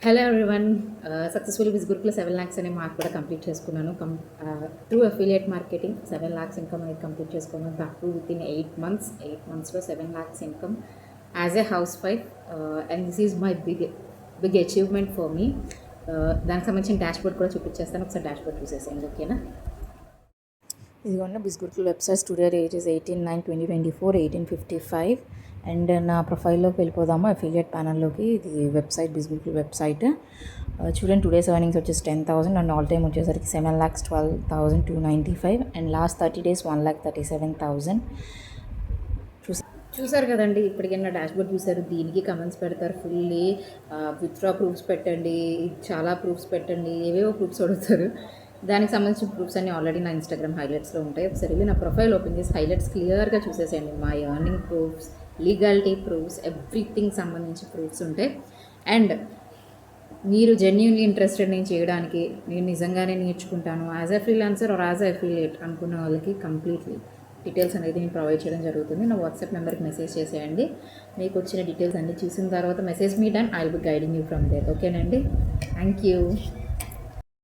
Hello everyone. Successful బిజ్ గ్రూప్లో 7 lakhs అనే mark కూడా కంప్లీట్ చేసుకున్నాను. Through affiliate marketing 7 lakhs income అనేది కంప్లీట్ చేసుకున్నాను. Back to within 8 months. 8 monthsలో 7 lakhs income as a housewife. And this is my big achievement for me. దానికి సంబంధించిన dash board కూడా చూపించేస్తాను. ఒకసారి డాష్ బోర్డ్ చూసేసేయండి, ఓకేనా? ఇదిగోండి Bisgurukul website. Today date is 18/9/2024 18:55. And నా ప్రొఫైల్లోకి వెళ్ళిపోదాము, అఫిలియేట్ ప్యానల్లోకి. ఇది వెబ్సైట్, బిస్గుర్కుల వెబ్సైట్. చూడండి, టుడేస్ ఎర్నింగ్స్ వచ్చేసి 10,000 అండ్ ఆల్ టైమ్ వచ్చేసరికి 7,12,295 అండ్ లాస్ట్ 30 days 1,37,000. చూసారు కదండి, ఇప్పటికైనా డాష్ బోర్డ్ చూసారు. దీనికి కమెంట్స్ పెడతారు ఫుల్లీ. విత్డ్రా ప్రూఫ్స్ పెట్టండి, చాలా ప్రూఫ్స్ పెట్టండి, ఏవేవో ప్రూఫ్స్ అడుగుతారు. దానికి సంబంధించిన ప్రూఫ్స్ అన్నీ ఆల్రెడీ నా ఇన్స్టాగ్రామ్ హైలైట్స్లో ఉంటాయి. ఒకసారి వెళ్ళి నా ప్రొఫైల్ ఓపెన్ చేసి హైలైట్స్ క్లియర్గా చూసేసేయండి. మా earning proofs, legality proofs, everything సంబంధించి ప్రూఫ్స్ ఉంటాయి. అండ్ మీరు జెన్యున్లీ ఇంట్రెస్టెడ్ నేను చేయడానికి, నేను నిజంగానే నేర్చుకుంటాను as a freelancer or as a affiliate అనుకున్న వాళ్ళకి కంప్లీట్లీ డీటెయిల్స్ అనేది నేను ప్రొవైడ్ చేయడం జరుగుతుంది. నా వాట్సాప్ నెంబర్కి మెసేజ్ చేసేయండి. మీకు వచ్చిన డీటెయిల్స్ అన్నీ చూసిన తర్వాత message me done, I will be guiding you from there. ఓకేనండి? Thank you.